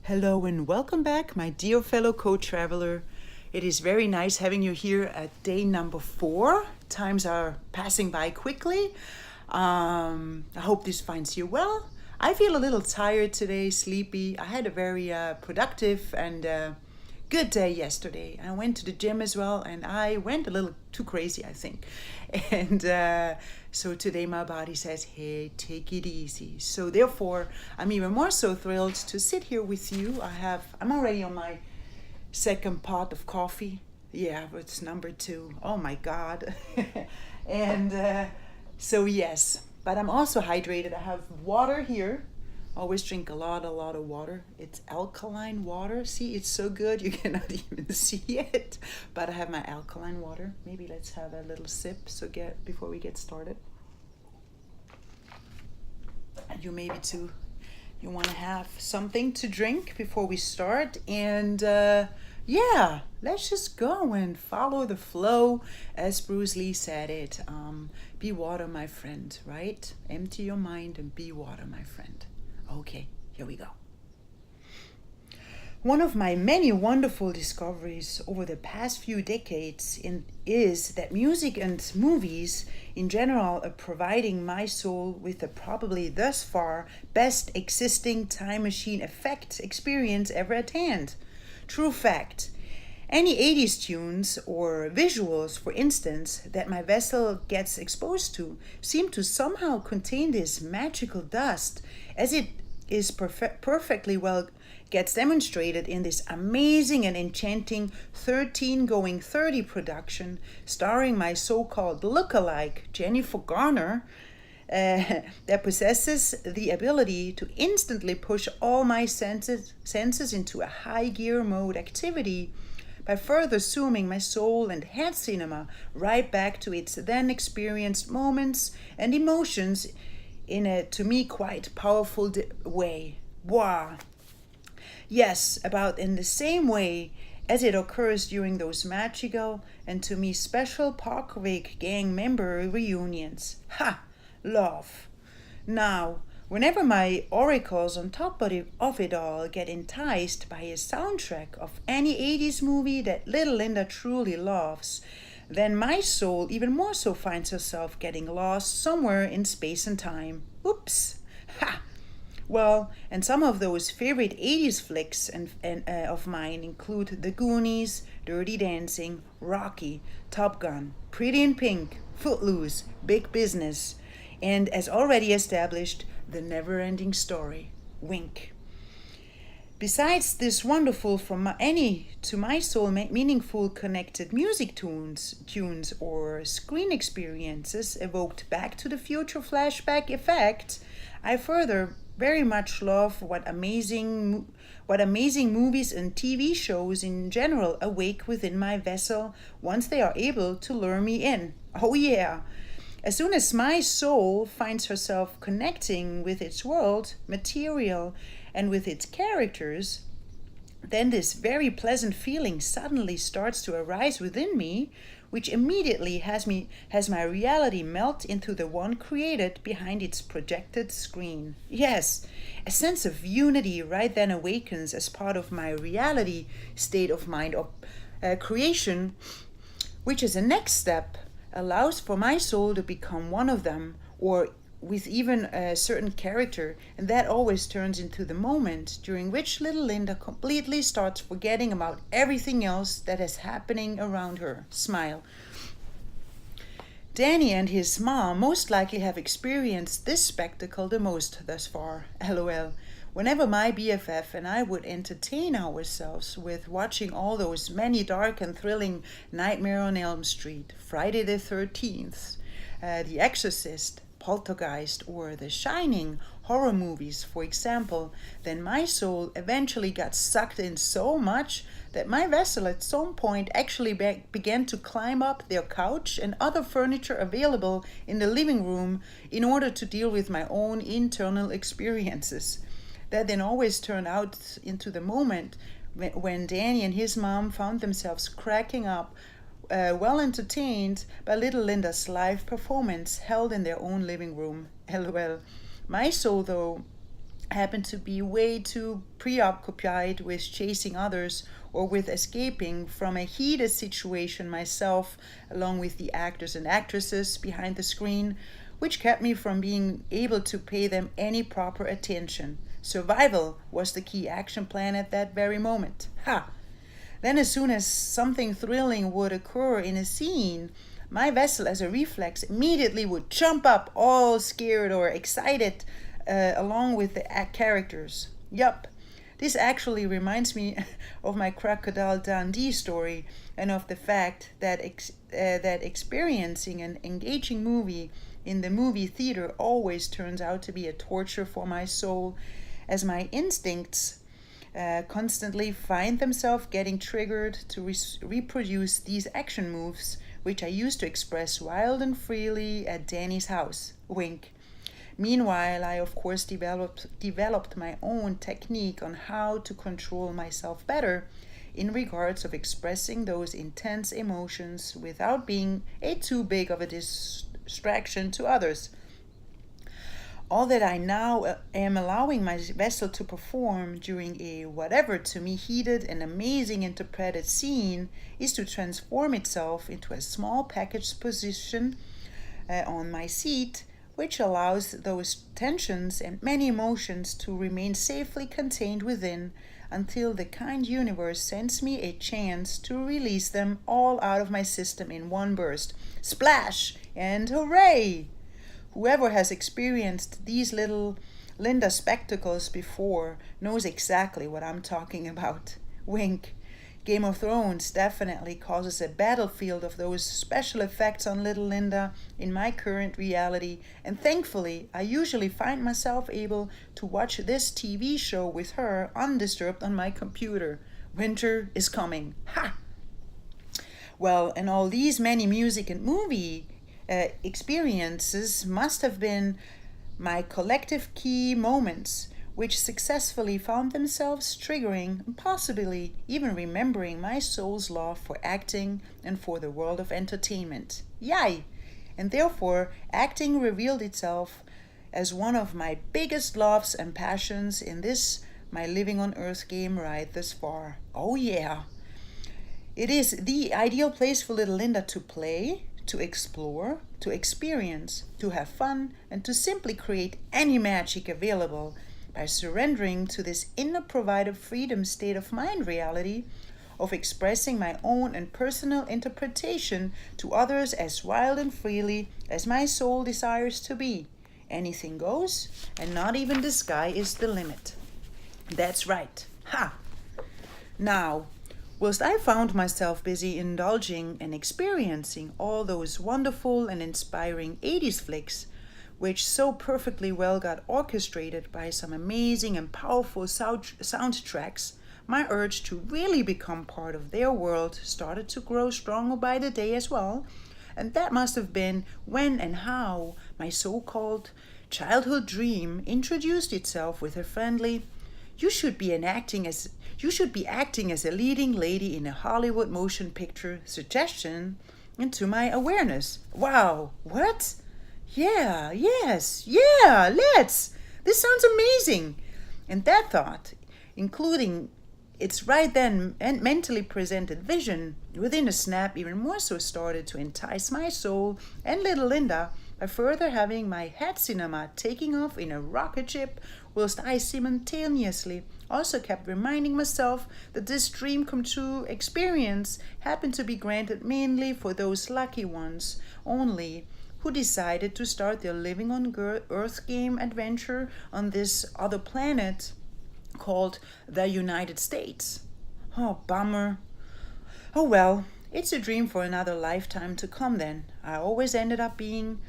Hello and welcome back, my dear fellow co-traveler. It is very nice having you here at day number 4. Times are passing by quickly. I hope this finds you well. I feel a little tired today, sleepy. I had a very productive and good day yesterday. I went to the gym as well, and I went a little too crazy, I think. And so today my body says, hey, take it easy. So therefore, I'm even more so thrilled to sit here with you. I'm already on my second pot of coffee. Yeah, it's number 2. Oh my God. And so yes, but I'm also hydrated. I have water here. Always drink a lot of water. It's alkaline water. See, it's so good you cannot even see it. But I have my alkaline water. Maybe let's have a little sip before we get started. And you maybe too. You want to have something to drink before we start. And yeah, let's just go and follow the flow, as Bruce Lee said it. Be water, my friend, right? Empty your mind and be water, my friend. Okay, here we go. One of my many wonderful discoveries over the past few decades is that music and movies in general are providing my soul with the probably thus far best existing time machine effect experience ever attained. True fact. Any 80s tunes or visuals, for instance, that my vessel gets exposed to seem to somehow contain this magical dust, as it is perfectly well gets demonstrated in this amazing and enchanting 13 going 30 production starring my so-called look-alike Jennifer Garner, that possesses the ability to instantly push all my senses into a high gear mode activity by further zooming my soul and head cinema right back to its then experienced moments and emotions in a, to me, quite powerful way. Wow. Yes, about in the same way as it occurs during those magical and to me special PROjECT gang member reunions. Ha! Love. Now, whenever my oracles on top of it all get enticed by a soundtrack of any 80s movie that little Linda truly loves, then my soul even more so finds herself getting lost somewhere in space and time. Oops. Ha! Well, and some of those favorite 80s flicks of mine include The Goonies, Dirty Dancing, Rocky, Top Gun, Pretty in Pink, Footloose, Big Business, and as already established, The Never-Ending Story, Wink. Besides this wonderful to my soul meaningful connected music tunes or screen experiences evoked Back to the Future flashback effect, I further very much love what amazing movies and TV shows in general awake within my vessel once they are able to lure me in. Oh yeah! As soon as my soul finds herself connecting with its world, material, and with its characters, then this very pleasant feeling suddenly starts to arise within me, which immediately has my reality melt into the one created behind its projected screen. Yes, a sense of unity right then awakens as part of my reality state of mind of creation, which is a next step allows for my soul to become one of them, or with even a certain character, and that always turns into the moment during which little Linda completely starts forgetting about everything else that is happening around her. Smile. Danny and his mom most likely have experienced this spectacle the most thus far. LOL. Whenever my BFF and I would entertain ourselves with watching all those many dark and thrilling Nightmare on Elm Street, Friday the 13th, The Exorcist, Poltergeist, or The Shining horror movies, for example, then my soul eventually got sucked in so much that my vessel at some point actually began to climb up their couch and other furniture available in the living room in order to deal with my own internal experiences. That then always turned out into the moment when Danny and his mom found themselves cracking up, well entertained by little Linda's live performance held in their own living room. LOL. My soul, though, happen to be way too preoccupied with chasing others or with escaping from a heated situation myself, along with the actors and actresses behind the screen, which kept me from being able to pay them any proper attention. Survival was the key action plan at that very moment. Ha! Then, as soon as something thrilling would occur in a scene, my vessel, as a reflex, immediately would jump up, all scared or excited, along with the characters. Yup, this actually reminds me of my Crocodile Dundee story and of the fact that that experiencing an engaging movie in the movie theater always turns out to be a torture for my soul, as my instincts constantly find themselves getting triggered to reproduce these action moves, which I used to express wild and freely at Danny's house. Wink. Meanwhile, I of course developed my own technique on how to control myself better in regards of expressing those intense emotions without being too big of a distraction to others. All that I now am allowing my vessel to perform during a whatever to me heated and amazing interpreted scene is to transform itself into a small packaged position on my seat, which allows those tensions and many emotions to remain safely contained within until the kind universe sends me a chance to release them all out of my system in one burst. Splash and hooray! Whoever has experienced these little Linda spectacles before knows exactly what I'm talking about. Wink. Game of Thrones definitely causes a battlefield of those special effects on little Linda in my current reality, and thankfully I usually find myself able to watch this TV show with her undisturbed on my computer. Winter is coming. Ha! Well, and all these many music and movie experiences must have been my collective key moments, which successfully found themselves triggering and possibly even remembering my soul's love for acting and for the world of entertainment. Yay! And therefore, acting revealed itself as one of my biggest loves and passions in this, my living on earth game ride thus far. Oh yeah! It is the ideal place for little Linda to play, to explore, to experience, to have fun, and to simply create any magic available by surrendering to this inner provided freedom state of mind reality of expressing my own and personal interpretation to others as wild and freely as my soul desires to be. Anything goes, and not even the sky is the limit. That's right. Ha! Now, whilst I found myself busy indulging and experiencing all those wonderful and inspiring 80s flicks, which so perfectly well got orchestrated by some amazing and powerful soundtracks, my urge to really become part of their world started to grow stronger by the day as well. And that must have been when and how my so-called childhood dream introduced itself with a friendly, you should be acting as a leading lady in a Hollywood motion picture suggestion into my awareness. Wow, what? Yeah, yes, yeah, let's. This sounds amazing. And that thought, including its right then and mentally presented vision, within a snap even more so started to entice my soul and little Linda by further having my head cinema taking off in a rocket ship, whilst I simultaneously also kept reminding myself that this dream come true experience happened to be granted mainly for those lucky ones only, who decided to start their living on Earth game adventure on this other planet called the United States. Oh, bummer. Oh well, it's a dream for another lifetime to come then. I always ended up being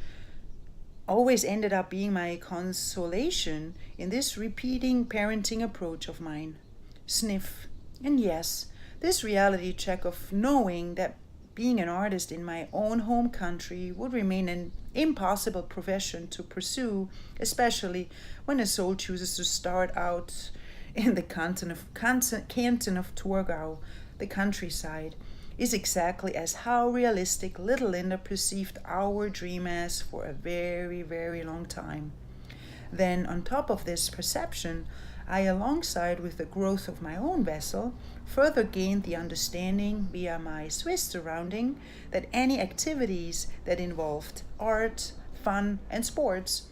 my consolation in this repeating parenting approach of mine. Sniff. And yes, this reality check of knowing that being an artist in my own home country would remain an impossible profession to pursue, especially when a soul chooses to start out in the canton of Thurgau, the countryside, is exactly as how realistic little Linda perceived our dream as for a very, very long time. Then, on top of this perception, I, alongside with the growth of my own vessel, further gained the understanding via my Swiss surrounding that any activities that involved art, fun, and sports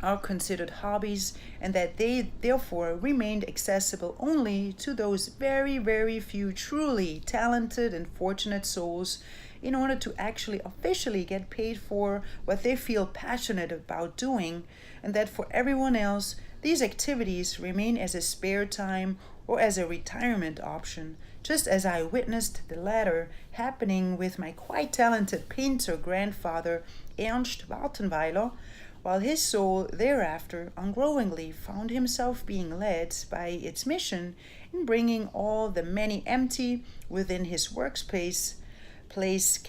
are considered hobbies, and that they therefore remained accessible only to those very, very few truly talented and fortunate souls in order to actually officially get paid for what they feel passionate about doing, and that for everyone else, these activities remain as a spare time or as a retirement option, just as I witnessed the latter happening with my quite talented painter grandfather Ernst Wartenweiler, while his soul thereafter ungrowingly found himself being led by its mission in bringing all the many empty within his workspace placed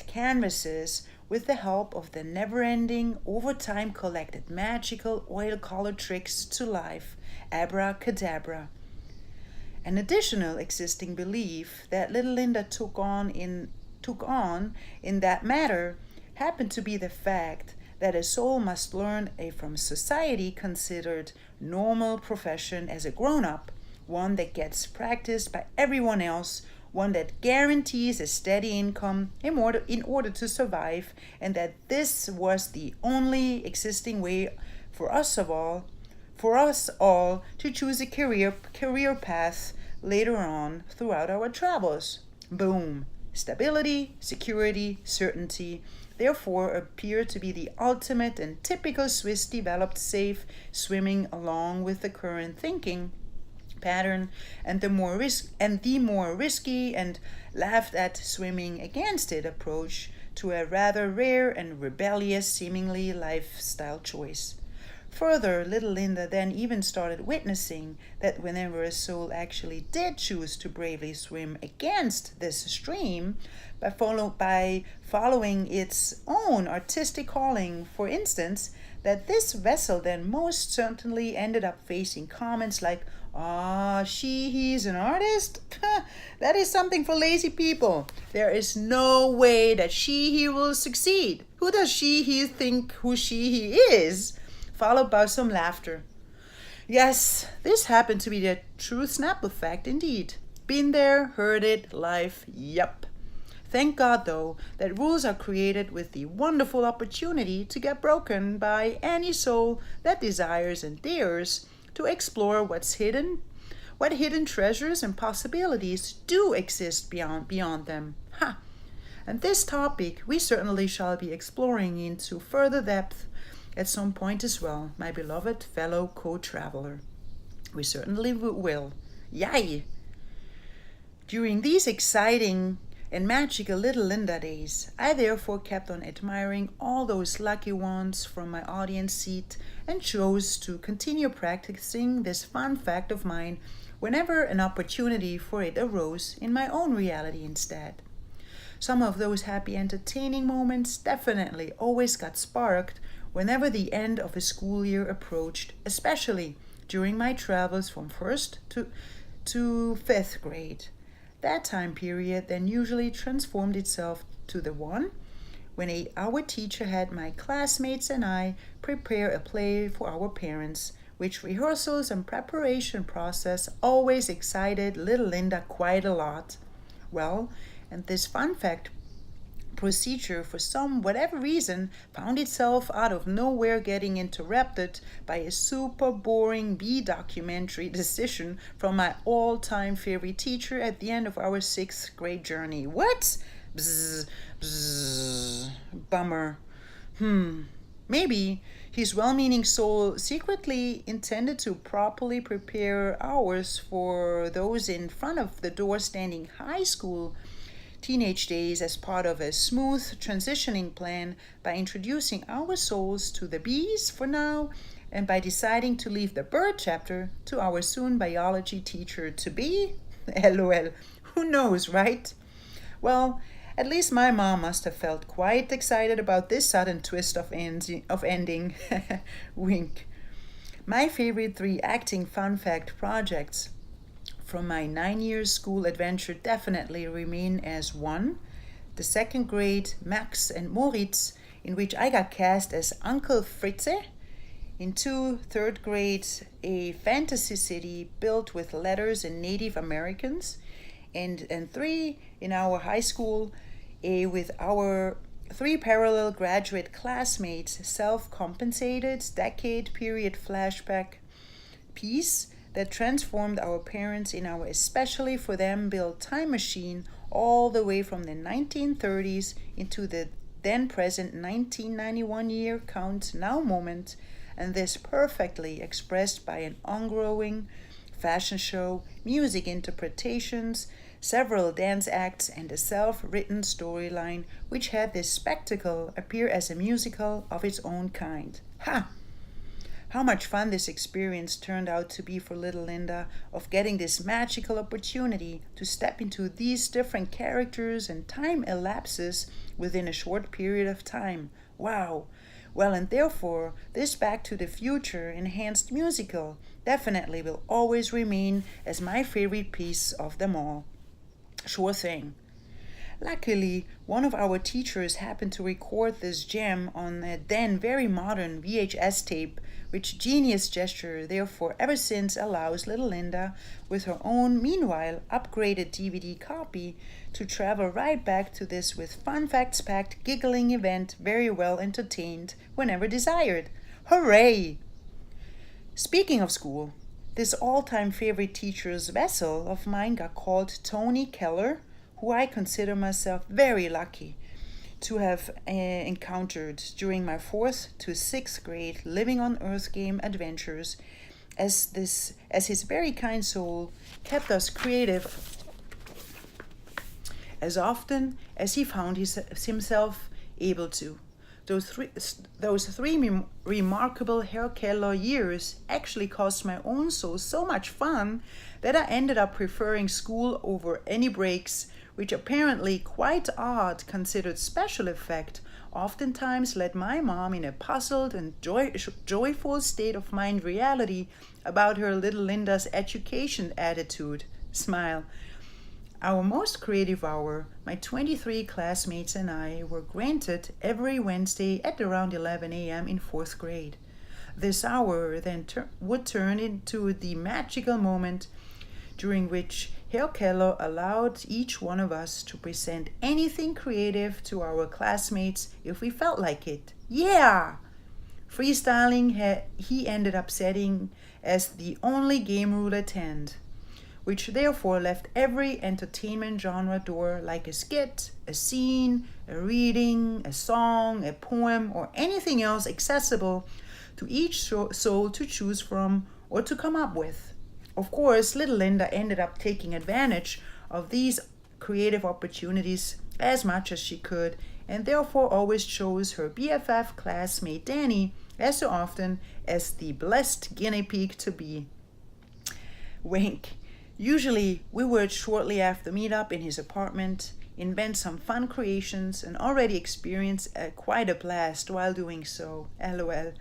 canvases with the help of the never-ending, over time collected magical oil-colored tricks to life, abracadabra. An additional existing belief that little Linda took on in that matter happened to be the fact that a soul must learn a from society considered normal profession as a grown-up, one that gets practiced by everyone else, one that guarantees a steady income in order to survive, and that this was the only existing way for us all to choose a career path later on throughout our travels. Boom. Stability, security, certainty, therefore appear to be the ultimate and typical Swiss developed safe swimming along with the current thinking pattern, and the more risky and laughed at swimming against it approach to a rather rare and rebellious seemingly lifestyle choice. Further, little Linda then even started witnessing that whenever a soul actually did choose to bravely swim against this stream by following its own artistic calling, for instance, that this vessel then most certainly ended up facing comments like, he's an artist? That is something for lazy people. There is no way that he will succeed. Who does he think who he is? Followed by some laughter. Yes, this happened to be the true Snapple fact indeed. Been there, heard it, life, yup. Thank God, though, that rules are created with the wonderful opportunity to get broken by any soul that desires and dares to explore what hidden treasures and possibilities do exist beyond them. And this topic we certainly shall be exploring into further depth at some point as well, my beloved fellow co-traveler. We certainly will. Yay! During these exciting and magical little Linda days, I therefore kept on admiring all those lucky ones from my audience seat and chose to continue practicing this fun fact of mine whenever an opportunity for it arose in my own reality instead. Some of those happy entertaining moments definitely always got sparked whenever the end of a school year approached, especially during my travels from 1st to 5th grade. That time period then usually transformed itself to the one when our teacher had my classmates and I prepare a play for our parents, which rehearsals and preparation process always excited little Linda quite a lot. Well, and this fun fact procedure for whatever reason found itself out of nowhere getting interrupted by a super boring B-documentary decision from my all-time favorite teacher at the end of our 6th grade journey. What? Bzz, bzz, bummer. Maybe his well-meaning soul secretly intended to properly prepare ours for those in front of the door standing high school teenage days as part of a smooth transitioning plan by introducing our souls to the bees for now and by deciding to leave the bird chapter to our soon biology teacher to be. LOL. Who knows, right? Well, at least my mom must have felt quite excited about this sudden twist of ending. Wink. My favorite 3 acting fun fact projects from my 9-year school adventure definitely remain as 1. The 2nd grade Max and Moritz in which I got cast as Uncle Fritze. In 2, third grade, a fantasy city built with letters and Native Americans. And 3, in our high school, with our 3 parallel graduate classmates, self-compensated decade period flashback piece that transformed our parents in our especially for them built time machine all the way from the 1930s into the then present 1991 year count now moment, and this perfectly expressed by an ongoing fashion show, music interpretations, several dance acts, and a self-written storyline which had this spectacle appear as a musical of its own kind. Ha! How much fun this experience turned out to be for little Linda, of getting this magical opportunity to step into these different characters and time elapses within a short period of time. Wow! Well, and therefore, this Back to the Future enhanced musical definitely will always remain as my favorite piece of them all. Sure thing. Luckily, one of our teachers happened to record this gem on a then very modern VHS tape, which genius gesture therefore ever since allows little Linda, with her own meanwhile upgraded DVD copy, to travel right back to this with fun facts packed giggling event, very well entertained whenever desired. Hooray! Speaking of school, this all-time favorite teacher's vessel of mine got called Tony Keller, who I consider myself very lucky to have encountered during my 4th to 6th grade living on Earth game adventures, as his very kind soul kept us creative as often as he found himself able to. Those three remarkable Herr Keller years actually caused my own soul so much fun that I ended up preferring school over any breaks, which apparently quite odd considered special effect oftentimes led my mom in a puzzled and joyful state of mind reality about her little Linda's education attitude. Smile. Our most creative hour, my 23 classmates and I, were granted every Wednesday at around 11 a.m. in 4th grade. This hour then would turn into the magical moment during which Herr Keller allowed each one of us to present anything creative to our classmates if we felt like it. Yeah! Freestyling he ended up setting as the only game rule at hand, which therefore left every entertainment genre door like a skit, a scene, a reading, a song, a poem, or anything else accessible to each soul to choose from or to come up with. Of course, little Linda ended up taking advantage of these creative opportunities as much as she could, and therefore always chose her BFF classmate Danny as so often as the blessed guinea pig to be. Wink. Usually, we would shortly after meet up in his apartment, invent some fun creations, and already experience quite a blast while doing so. LOL.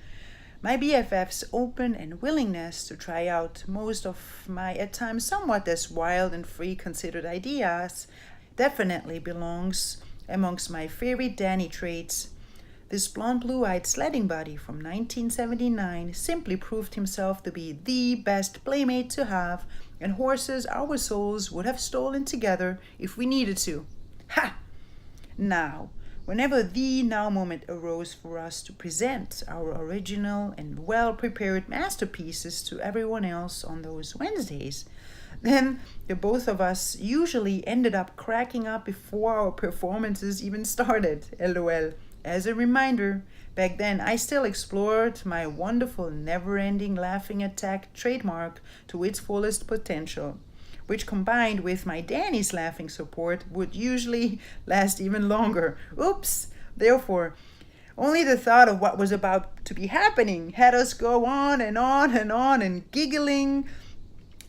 My BFF's open and willingness to try out most of my at times somewhat as wild and free considered ideas definitely belongs amongst my favorite Danny traits. This blonde blue-eyed sledding buddy from 1979 simply proved himself to be the best playmate to have, and horses our souls would have stolen together if we needed to. Ha! Now, whenever the now moment arose for us to present our original and well-prepared masterpieces to everyone else on those Wednesdays, then the both of us usually ended up cracking up before our performances even started. LOL. As a reminder, back then I still explored my wonderful never-ending laughing attack trademark to its fullest potential, which combined with my Danny's laughing support would usually last even longer. Oops! Therefore, only the thought of what was about to be happening had us go on and on and on and giggling.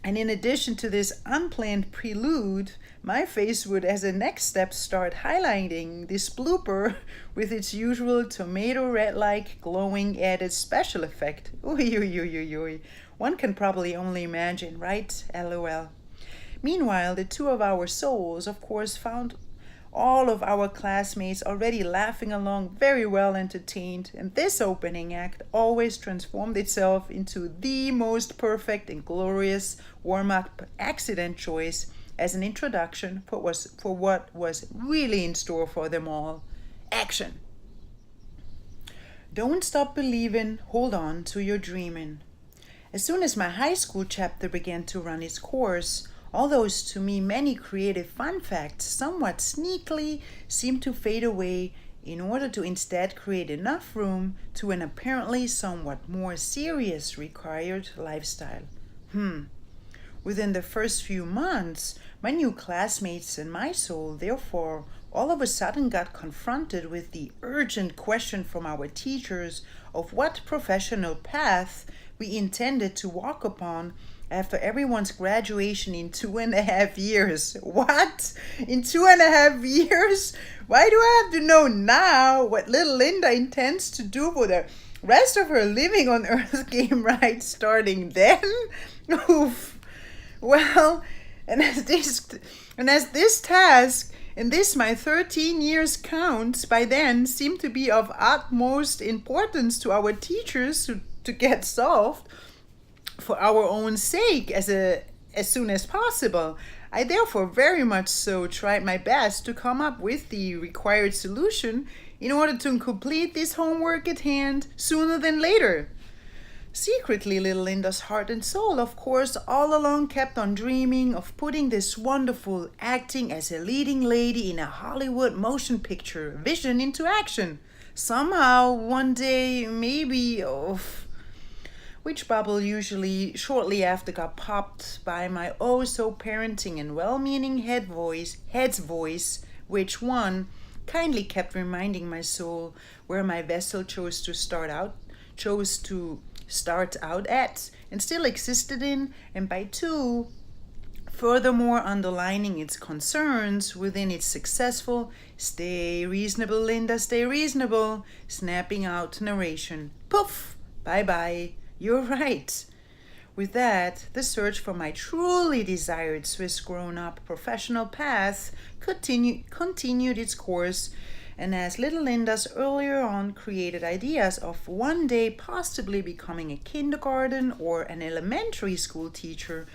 And in addition to this unplanned prelude, my face would as a next step start highlighting this blooper with its usual tomato red-like glowing added special effect. Oy. One can probably only imagine, right? LOL. Meanwhile, the two of our souls, of course, found all of our classmates already laughing along, very well entertained, and this opening act always transformed itself into the most perfect and glorious warm-up accident choice as an introduction for what was really in store for them all. Action! Don't stop believing, hold on to your dreaming. As soon as my high school chapter began to run its course, all those to me many creative fun facts somewhat sneakily seemed to fade away in order to instead create enough room to an apparently somewhat more serious required lifestyle. Within the first few months, my new classmates and my soul, therefore, all of a sudden got confronted with the urgent question from our teachers of what professional path we intended to walk upon after everyone's graduation in 2.5 years. What? In 2.5 years? Why do I have to know now what little Linda intends to do for the rest of her living on Earth game right starting then? Oof. Well, and as this task, and this my 13 years counts, by then seemed to be of utmost importance to our teachers to get solved for our own sake as soon as possible. I therefore very much so tried my best to come up with the required solution in order to complete this homework at hand sooner than later. Secretly, little Linda's heart and soul, of course, all along kept on dreaming of putting this wonderful acting as a leading lady in a Hollywood motion picture vision into action. Somehow, one day, maybe, which bubble usually shortly after got popped by my so parenting and well-meaning head's voice, which one kindly kept reminding my soul where my vessel chose to start out at and still existed in, and by two, furthermore underlining its concerns within its successful "Stay reasonable, Linda, stay reasonable," snapping out narration. Poof! Bye-bye. You're right. With that, the search for my truly desired Swiss grown-up professional path continued its course, and as little Linda's earlier on created ideas of one day possibly becoming a kindergarten or an elementary school teacher,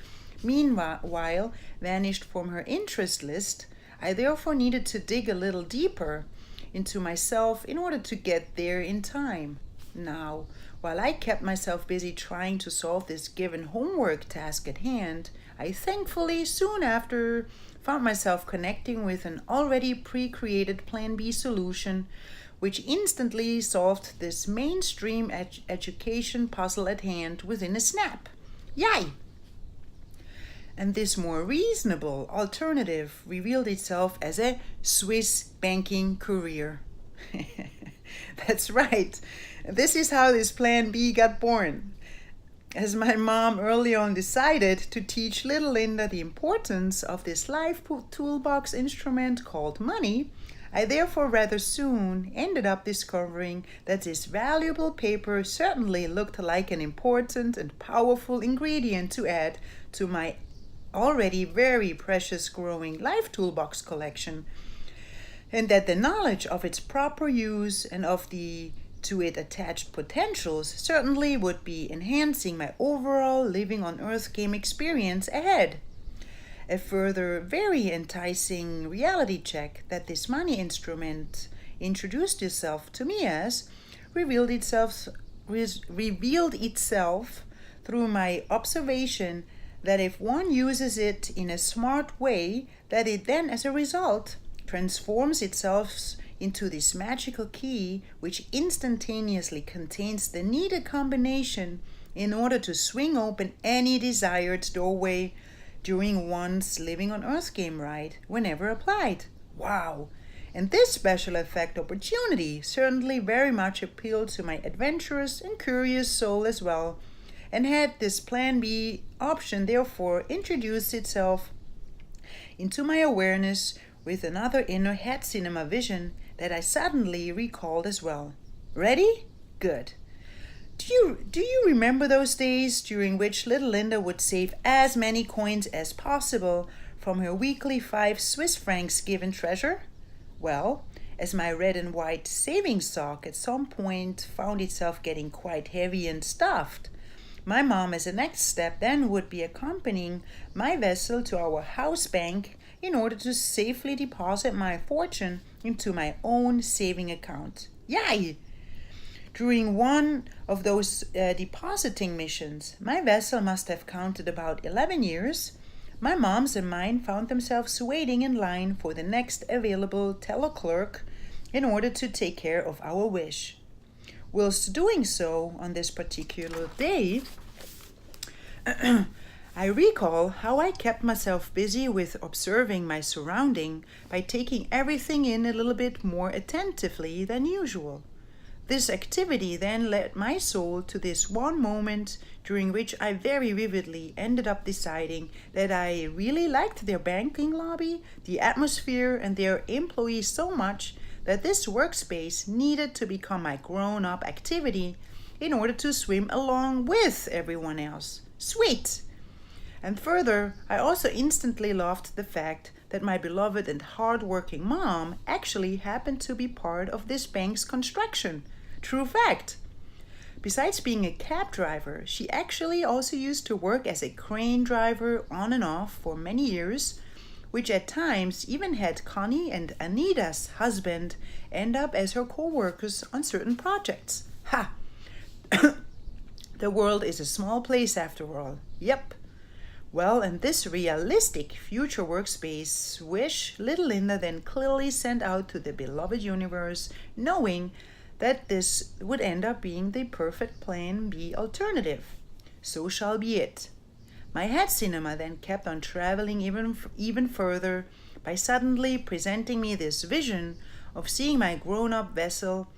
meanwhile vanished from her interest list, I therefore needed to dig a little deeper into myself in order to get there in time. Now, while I kept myself busy trying to solve this given homework task at hand, I thankfully soon after found myself connecting with an already pre-created Plan B solution, which instantly solved this mainstream education puzzle at hand within a snap. Yay! And this more reasonable alternative revealed itself as a Swiss banking career. That's right. This is how this Plan B got born. As my mom early on decided to teach little Linda the importance of this life toolbox instrument called money, I therefore rather soon ended up discovering that this valuable paper certainly looked like an important and powerful ingredient to add to my already very precious growing life toolbox collection, and that the knowledge of its proper use and of the to it attached potentials certainly would be enhancing my overall living on Earth game experience ahead. A further very enticing reality check that this money instrument introduced itself to me as revealed itself through my observation that if one uses it in a smart way, that it then as a result transforms itself into this magical key which instantaneously contains the needed combination in order to swing open any desired doorway during one's living on Earth game ride whenever applied. Wow! And this special effect opportunity certainly very much appealed to my adventurous and curious soul as well, and had this Plan B option therefore introduced itself into my awareness with another inner head cinema vision that I suddenly recalled as well. Ready? Good. Do you remember those days during which little Linda would save as many coins as possible from her weekly 5 Swiss francs given treasure? Well, as my red and white savings sock at some point found itself getting quite heavy and stuffed, my mom, as a next step, then would be accompanying my vessel to our house bank in order to safely deposit my fortune into my own saving account. Yay! During one of those depositing missions, my vessel must have counted about 11 years. My mom's and mine found themselves waiting in line for the next available teleclerk in order to take care of our wish. Whilst doing so on this particular day, I recall how I kept myself busy with observing my surrounding by taking everything in a little bit more attentively than usual. This activity then led my soul to this one moment during which I very vividly ended up deciding that I really liked their banking lobby, the atmosphere, and their employees so much that this workspace needed to become my grown-up activity in order to swim along with everyone else. Sweet! And further, I also instantly loved the fact that my beloved and hard-working mom actually happened to be part of this bank's construction. True fact. Besides being a cab driver, she actually also used to work as a crane driver on and off for many years, which at times even had Connie and Anita's husband end up as her co-workers on certain projects. Ha! The world is a small place after all. Yep. Well, and this realistic future workspace wish little Linda then clearly sent out to the beloved universe, knowing that this would end up being the perfect plan B alternative. So shall be it. My head cinema then kept on traveling even further by suddenly presenting me this vision of seeing my grown-up vessel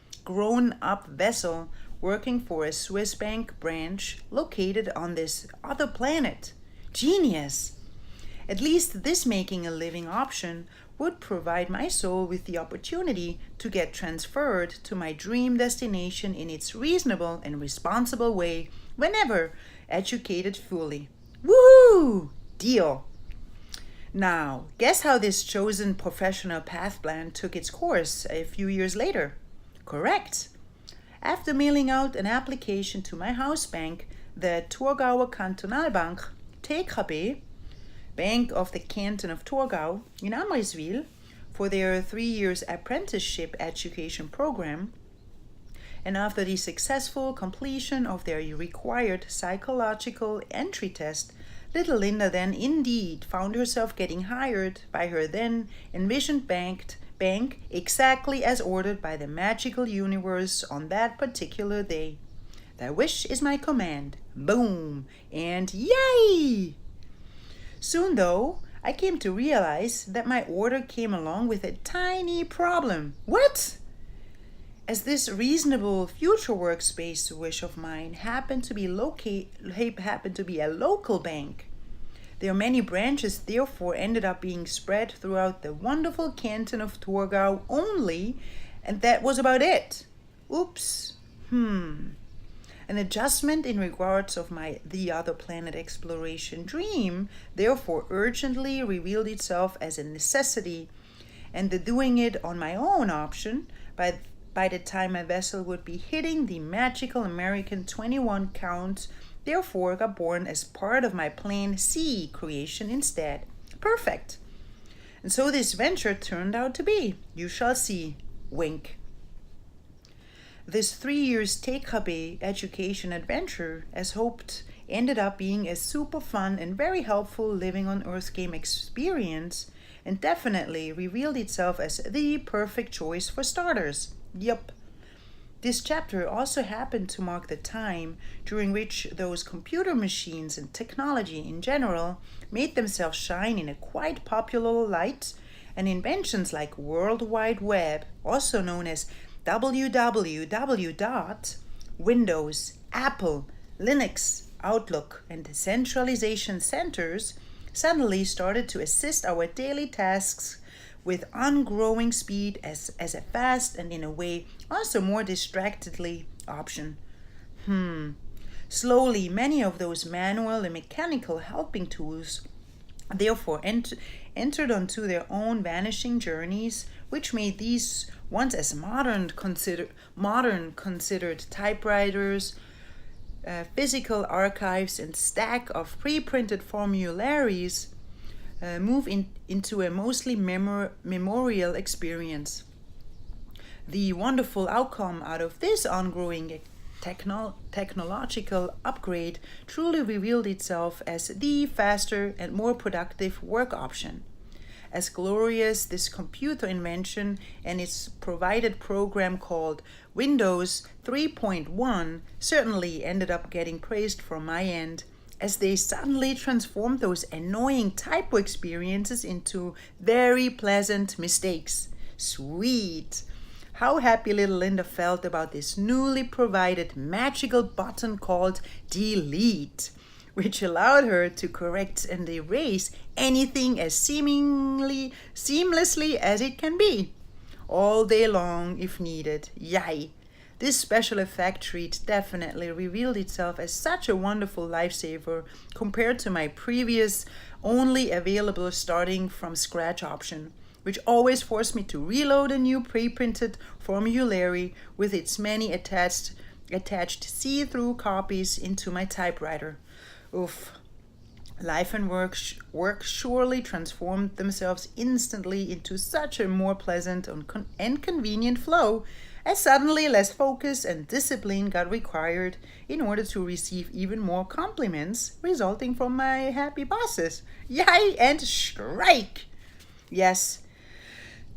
working for a Swiss bank branch located on this other planet. Genius! At least this making a living option would provide my soul with the opportunity to get transferred to my dream destination in its reasonable and responsible way whenever educated fully. Woohoo! Deal! Now, guess how this chosen professional path plan took its course a few years later? Correct! After mailing out an application to my house bank, the Thurgauer Kantonalbank, TKB, Bank of the Canton of Thurgau in Amriswil, for their 3 years apprenticeship education program, and after the successful completion of their required psychological entry test, little Linda then indeed found herself getting hired by her then envisioned bank exactly as ordered by the magical universe on that particular day. Thy wish is my command. Boom! And yay! Soon, though, I came to realize that my order came along with a tiny problem. What? As this reasonable future workspace wish of mine happened to be a local bank, their many branches therefore ended up being spread throughout the wonderful canton of Thurgau only, and that was about it. Oops. An adjustment in regards of my The Other Planet exploration dream therefore urgently revealed itself as a necessity, and the doing it on my own option by the time my vessel would be hitting the magical American 21 count therefore got born as part of my plan C creation instead. Perfect. And so this venture turned out to be. You shall see. Wink. This 3 years TKB education adventure, as hoped, ended up being a super fun and very helpful living on Earth game experience, and definitely revealed itself as the perfect choice for starters. Yup. This chapter also happened to mark the time during which those computer machines and technology in general made themselves shine in a quite popular light, and inventions like World Wide Web, also known as www. Windows, Apple, Linux, Outlook, and centralization centers suddenly started to assist our daily tasks with ungrowing speed as a fast and in a way also more distractedly option. Slowly, many of those manual and mechanical helping tools therefore entered onto their own vanishing journeys, which made these once as modern considered typewriters, physical archives, and stack of pre-printed formularies move into a mostly memorial experience. The wonderful outcome out of this ongoing technological upgrade truly revealed itself as the faster and more productive work option. As glorious this computer invention and its provided program called Windows 3.1 certainly ended up getting praised from my end, as they suddenly transformed those annoying typo experiences into very pleasant mistakes. Sweet! How happy little Linda felt about this newly provided magical button called delete, which allowed her to correct and erase anything as seamlessly as it can be, all day long if needed. Yay! This special effect treat definitely revealed itself as such a wonderful lifesaver compared to my previous only available starting from scratch option, which always forced me to reload a new pre-printed formulary with its many attached see-through copies into my typewriter. Oof. Life and work surely transformed themselves instantly into such a more pleasant and convenient flow, as suddenly less focus and discipline got required in order to receive even more compliments resulting from my happy bosses. Yay and strike! Yes,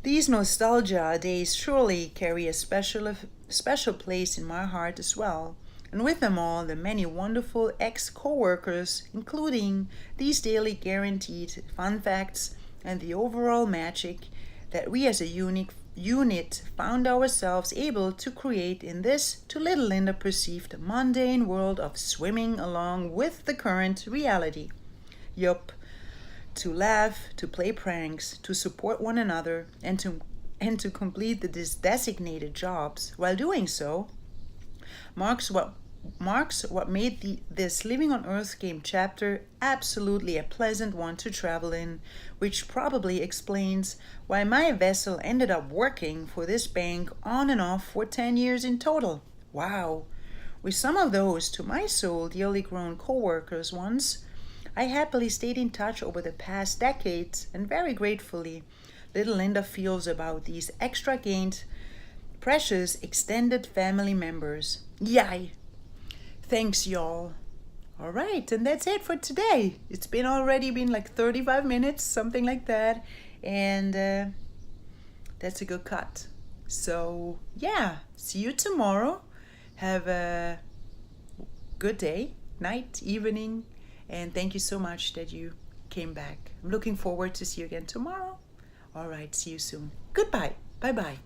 these nostalgia days surely carry a special place in my heart as well, and with them all the many wonderful ex-coworkers, including these daily guaranteed fun facts and the overall magic that we as a unit found ourselves able to create in this, to little Linda perceived, mundane world of swimming along with the current reality. Yup. To laugh, to play pranks, to support one another, and to complete the designated jobs. While doing so, marks what made this Living on Earth game chapter absolutely a pleasant one to travel in, which probably explains why my vessel ended up working for this bank on and off for 10 years in total. Wow! With some of those, to my soul, dearly grown co-workers once, I happily stayed in touch over the past decades, and very gratefully, little Linda feels about these extra gained, precious extended family members. Yay! Thanks, y'all. All right, and that's it for today. It's already been like 35 minutes, something like that, and that's a good cut. So yeah, see you tomorrow. Have a good day, night, evening. And thank you so much that you came back. I'm looking forward to see you again tomorrow. All right, see you soon. Goodbye. Bye-bye.